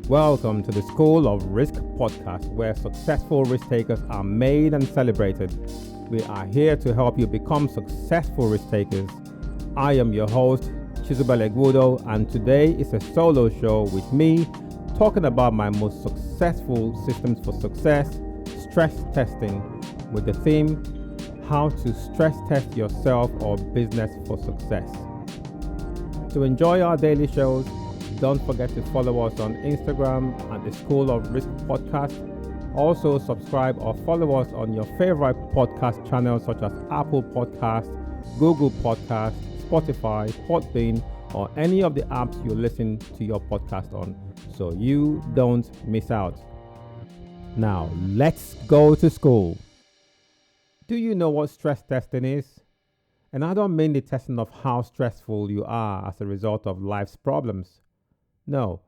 Welcome to the School of Risk podcast, where successful risk takers are made and celebrated. We are here to help you become successful risk takers. I am your host, Chizubel Egwudo, and today is a solo show with me talking about my most successful systems for success, stress testing, with the theme, how to stress test yourself or business for success. To enjoy our daily shows, don't forget to follow us on Instagram at the School of Risk podcast. Also, subscribe or follow us on your favorite podcast channels such as Apple Podcasts, Google Podcasts, Spotify, Podbean, or any of the apps you listen to your podcast on, so you don't miss out. Now, let's go to school. Do you know what stress testing is? And I don't mean the testing of how stressful you are as a result of life's problems. No,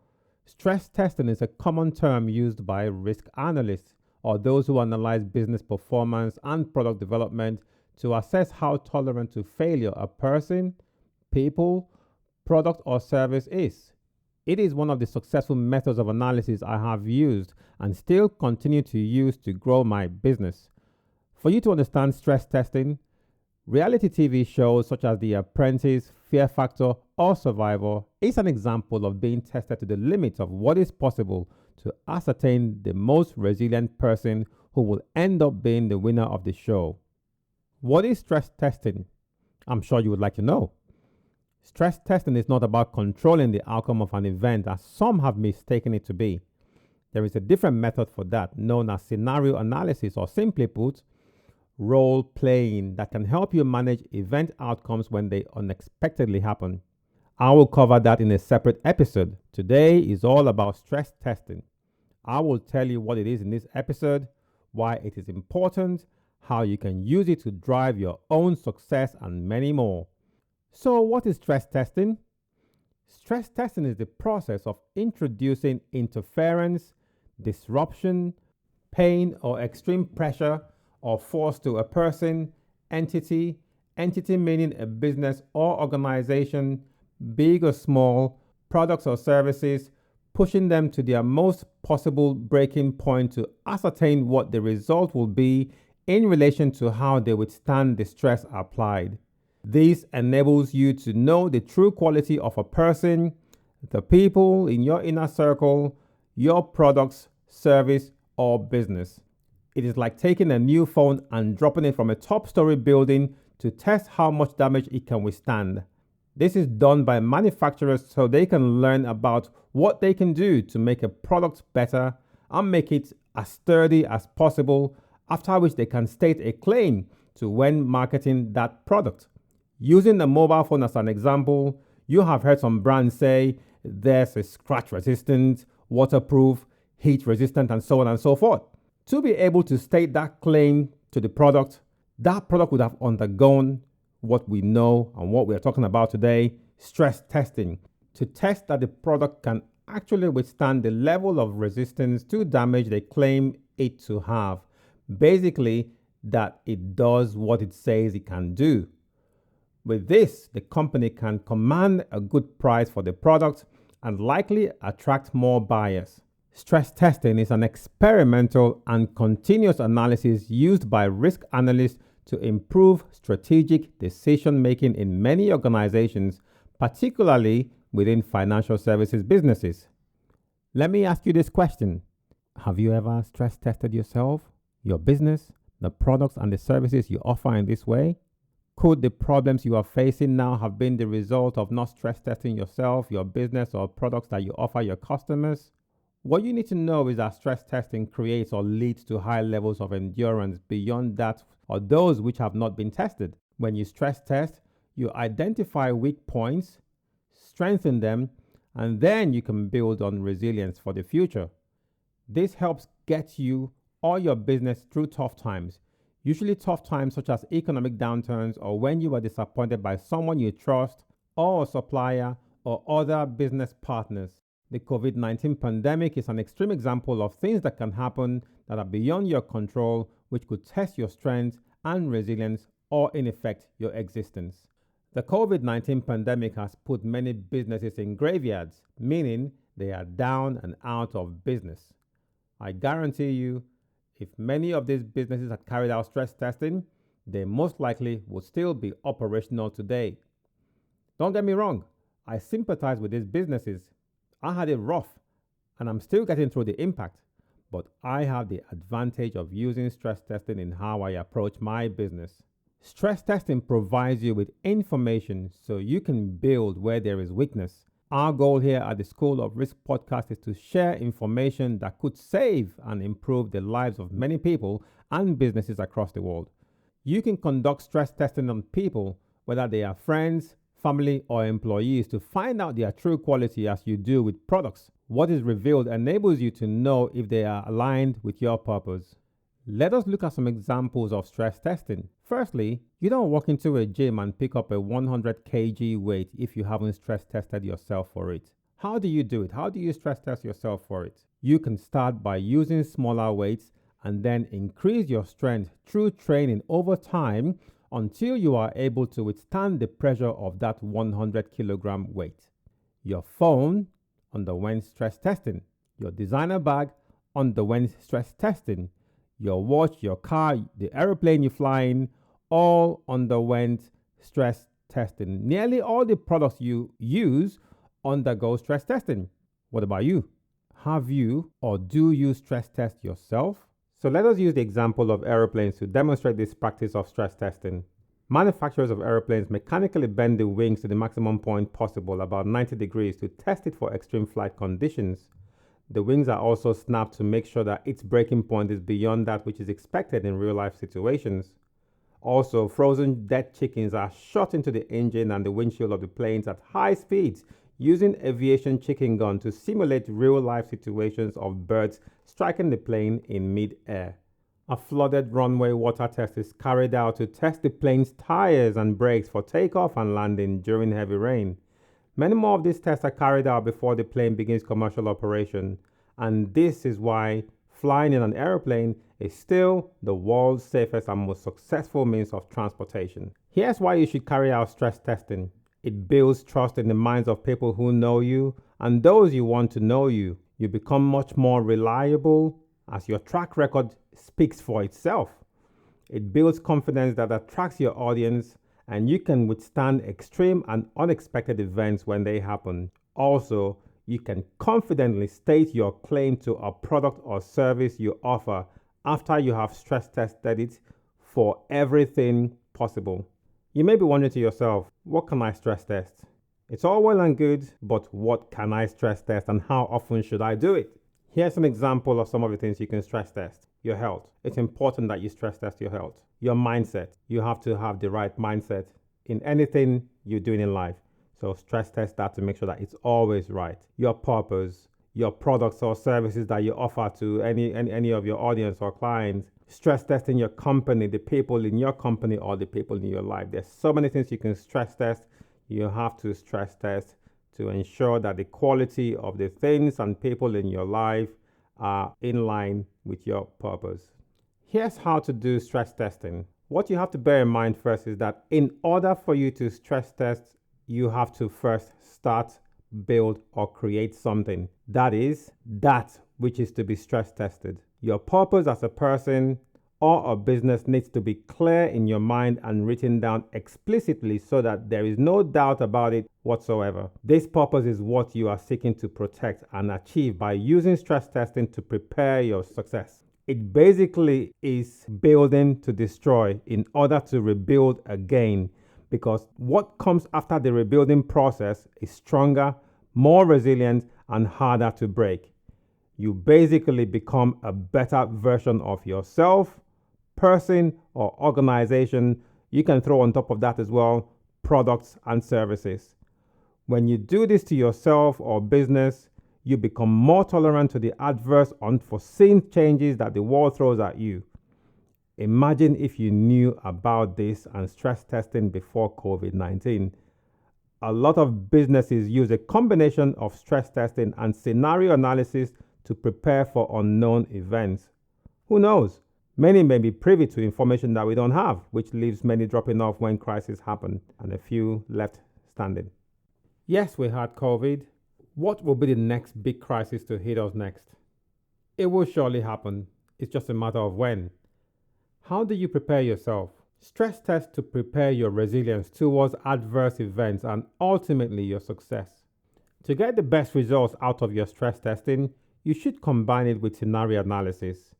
stress testing is a common term used by risk analysts or those who analyze business performance and product development to assess how tolerant to failure a person, people, product, or service is. It is one of the successful methods of analysis I have used and still continue to use to grow my business. For you to understand stress testing, reality TV shows such as The Apprentice, Fear Factor, or Survivor is an example of being tested to the limits of what is possible to ascertain the most resilient person who will end up being the winner of the show. What is stress testing? I'm sure you would like to know. Stress testing is not about controlling the outcome of an event as some have mistaken it to be. There is a different method for that, known as scenario analysis, or simply put, role playing, that can help you manage event outcomes when they unexpectedly happen. I will cover that in a separate episode. Today is all about stress testing. I will tell you what it is in this episode, why it is important, how you can use it to drive your own success, and many more. So, what is stress testing? Stress testing is the process of introducing interference, disruption, pain, or extreme pressure or force to a person, entity meaning a business or organization, big or small, products or services, pushing them to their most possible breaking point to ascertain what the result will be in relation to how they withstand the stress applied. This enables you to know the true quality of a person, the people in your inner circle, your products, service, or business. It is like taking a new phone and dropping it from a top-story building to test how much damage it can withstand. This is done by manufacturers so they can learn about what they can do to make a product better and make it as sturdy as possible, after which they can state a claim to when marketing that product. Using a mobile phone as an example, you have heard some brands say there's a scratch resistant, waterproof, heat resistant, and so on and so forth. To be able to state that claim to the product, that product would have undergone what we know and what we are talking about today, stress testing, to test that the product can actually withstand the level of resistance to damage they claim it to have. Basically, that it does what it says it can do. With this, the company can command a good price for the product and likely attract more buyers. Stress testing is an experimental and continuous analysis used by risk analysts to improve strategic decision making in many organizations, particularly within financial services businesses. Let me ask you this question. Have you ever stress tested yourself, your business, the products and the services you offer in this way? Could the problems you are facing now have been the result of not stress testing yourself, your business, or products that you offer your customers? What you need to know is that stress testing creates or leads to high levels of endurance beyond that or those which have not been tested. When you stress test, you identify weak points, strengthen them, and then you can build on resilience for the future. This helps get you or your business through tough times, usually tough times such as economic downturns or when you are disappointed by someone you trust or a supplier or other business partners. The COVID-19 pandemic is an extreme example of things that can happen that are beyond your control, which could test your strength and resilience or, in effect, your existence. The COVID-19 pandemic has put many businesses in graveyards, meaning they are down and out of business. I guarantee you, if many of these businesses had carried out stress testing, they most likely would still be operational today. Don't get me wrong, I sympathize with these businesses. I had it rough and I'm still getting through the impact, but I have the advantage of using stress testing in how I approach my business. Stress testing provides you with information so you can build where there is weakness. Our goal here at the School of Risk podcast is to share information that could save and improve the lives of many people and businesses across the world. You can conduct stress testing on people, whether they are friends, family, or employees, to find out their true quality as you do with products. What is revealed enables you to know if they are aligned with your purpose. Let us look at some examples of stress testing. Firstly, you don't walk into a gym and pick up a 100 kg weight if you haven't stress tested yourself for it. How do you do it? How do you stress test yourself for it? You can start by using smaller weights and then increase your strength through training over time until you are able to withstand the pressure of that 100 kilogram weight. Your phone underwent stress testing. Your designer bag underwent stress testing. Your watch, your car, the aeroplane you fly in, all underwent stress testing. Nearly all the products you use undergo stress testing. What about you? Have you or do you stress test yourself? So let us use the example of aeroplanes to demonstrate this practice of stress testing. Manufacturers of aeroplanes mechanically bend the wings to the maximum point possible, about 90 degrees, to test it for extreme flight conditions. The wings are also snapped to make sure that its breaking point is beyond that which is expected in real-life situations. Also, frozen dead chickens are shot into the engine and the windshield of the planes at high speeds using aviation chicken gun to simulate real-life situations of birds striking the plane in mid-air. A flooded runway water test is carried out to test the plane's tires and brakes for takeoff and landing during heavy rain. Many more of these tests are carried out before the plane begins commercial operation, and this is why flying in an airplane is still the world's safest and most successful means of transportation. Here's why you should carry out stress testing. It builds trust in the minds of people who know you and those you want to know you. You become much more reliable as your track record speaks for itself. It builds confidence that attracts your audience, and you can withstand extreme and unexpected events when they happen. Also, you can confidently state your claim to a product or service you offer after you have stress tested it for everything possible. You may be wondering to yourself, what can I stress test? It's all well and good, but what can I stress test and how often should I do it? Here's an example of some of the things you can stress test. Your health. It's important that you stress test your health. Your mindset. You have to have the right mindset in anything you're doing in life. So stress test that to make sure that it's always right. Your purpose, your products or services that you offer to any of your audience or clients. Stress testing your company, the people in your company or the people in your life. There's so many things you can stress test. You have to stress test to ensure that the quality of the things and people in your life are in line with your purpose. Here's how to do stress testing. What you have to bear in mind first is that in order for you to stress test, you have to first start, build, or create something. That is that which is to be stress tested. Your purpose as a person or a business needs to be clear in your mind and written down explicitly so that there is no doubt about it whatsoever. This purpose is what you are seeking to protect and achieve by using stress testing to prepare your success. It basically is building to destroy in order to rebuild again, because what comes after the rebuilding process is stronger, more resilient, and harder to break. You basically become a better version of yourself, person, or organization. You can throw on top of that as well products and services. When you do this to yourself or business, you become more tolerant to the adverse, unforeseen changes that the world throws at you. Imagine if you knew about this and stress testing before COVID-19. A lot of businesses use a combination of stress testing and scenario analysis to prepare for unknown events. Who knows? Many may be privy to information that we don't have, which leaves many dropping off when crises happen and a few left standing. Yes, we had COVID. What will be the next big crisis to hit us next? It will surely happen. It's just a matter of when. How do you prepare yourself? Stress test to prepare your resilience towards adverse events and ultimately your success. To get the best results out of your stress testing, you should combine it with scenario analysis.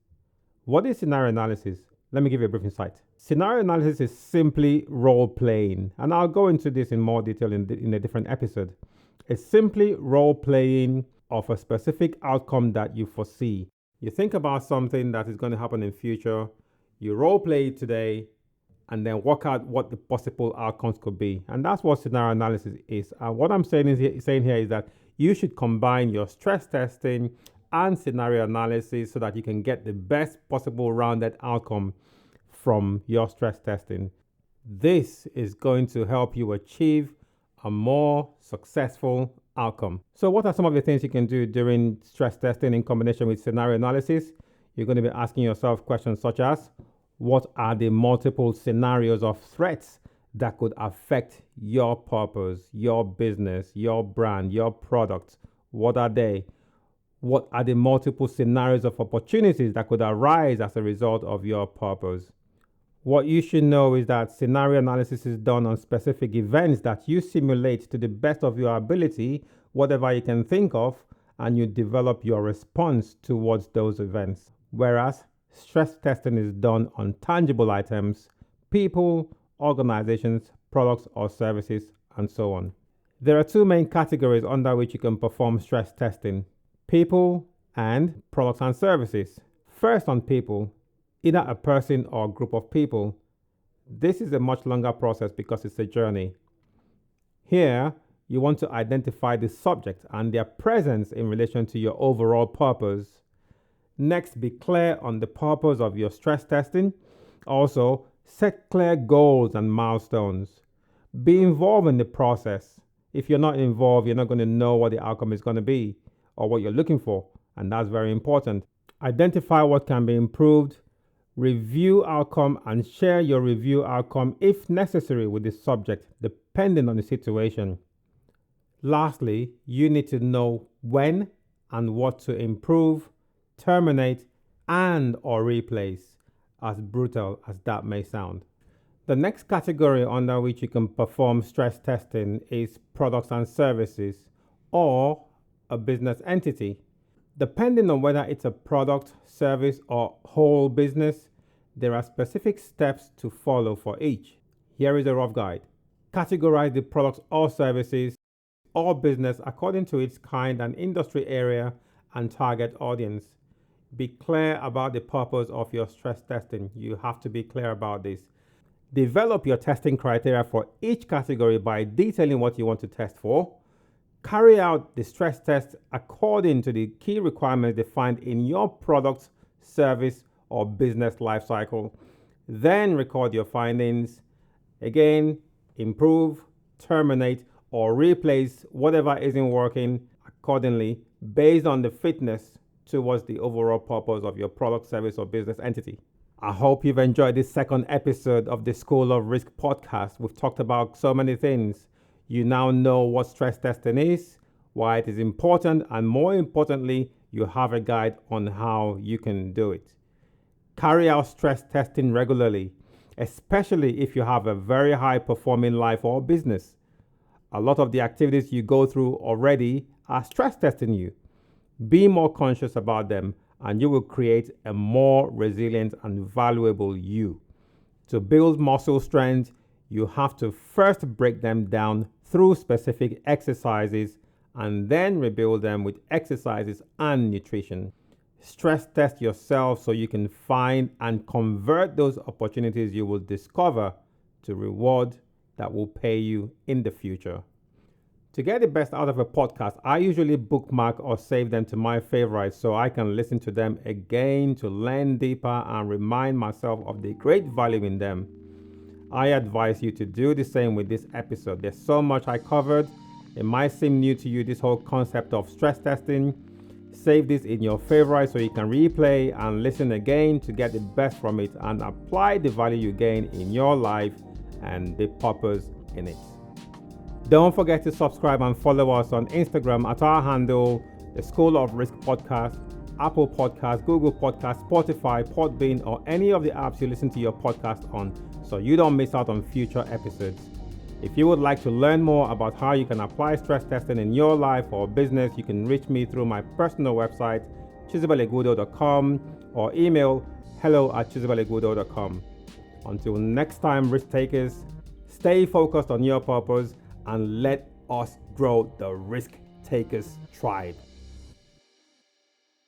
What is scenario analysis? Let me give you a brief insight. Scenario analysis is simply role playing, and I'll go into this in more detail in a different episode. It's simply role playing of a specific outcome that you foresee. You think about something that is going to happen in future, you role play it today, and then work out what the possible outcomes could be. And that's what scenario analysis is. And what I'm saying here is that you should combine your stress testing and scenario analysis so that you can get the best possible rounded outcome from your stress testing. This is going to help you achieve a more successful outcome. So what are some of the things you can do during stress testing in combination with scenario analysis? You're going to be asking yourself questions such as, what are the multiple scenarios of threats that could affect your purpose, your business, your brand, your product? What are they? What are the multiple scenarios of opportunities that could arise as a result of your purpose? What you should know is that scenario analysis is done on specific events that you simulate to the best of your ability, whatever you can think of, and you develop your response towards those events. Whereas stress testing is done on tangible items, people, organizations, products or services, and so on. There are two main categories under which you can perform stress testing: people and products and services. First, on people, either a person or a group of people. This is a much longer process because it's a journey. Here, you want to identify the subject and their presence in relation to your overall purpose. Next, be clear on the purpose of your stress testing. Also, set clear goals and milestones. Be involved in the process. If you're not involved, you're not going to know what the outcome is going to be or what you're looking for, and that's very important. Identify what can be improved. Review outcome and share your review outcome if necessary with the subject, depending on the situation. Lastly, you need to know when and what to improve, terminate, and or replace, as brutal as that may sound. The next category under which you can perform stress testing is products and services or a business entity. Depending on whether it's a product, service, or whole business, there are specific steps to follow for each. Here is a rough guide. Categorize the products or services or business according to its kind and industry area and target audience. Be clear about the purpose of your stress testing. You have to be clear about this. Develop your testing criteria for each category by detailing what you want to test for. Carry out the stress test according to the key requirements defined in your product, service, or business lifecycle. Then record your findings. Again, improve, terminate, or replace whatever isn't working accordingly based on the fitness towards the overall purpose of your product, service, or business entity. I hope you've enjoyed this second episode of the School of Risk podcast. We've talked about so many things. You now know what stress testing is, why it is important, and more importantly, you have a guide on how you can do it. Carry out stress testing regularly, especially if you have a very high performing life or business. A lot of the activities you go through already are stress testing you. Be more conscious about them, and you will create a more resilient and valuable you. To build muscle strength, you have to first break them down through specific exercises and then rebuild them with exercises and nutrition. Stress test yourself so you can find and convert those opportunities you will discover to reward that will pay you in the future. To get the best out of a podcast, I usually bookmark or save them to my favorites so I can listen to them again to learn deeper and remind myself of the great value in them. I advise you to do the same with this episode. There's so much I covered. It might seem new to you, this whole concept of stress testing. Save this in your favorites so you can replay and listen again to get the best from it and apply the value you gain in your life and the purpose in it. Don't forget to subscribe and follow us on Instagram at our handle, the School of Risk Podcast, Apple Podcasts, Google Podcasts, Spotify, Podbean, or any of the apps you listen to your podcast on, so you don't miss out on future episodes. If you would like to learn more about how you can apply stress testing in your life or business, you can reach me through my personal website, chizibelegudo.com, or email hello@chizibelegudo.com. Until next time, risk takers, stay focused on your purpose and let us grow the Risk Takers Tribe.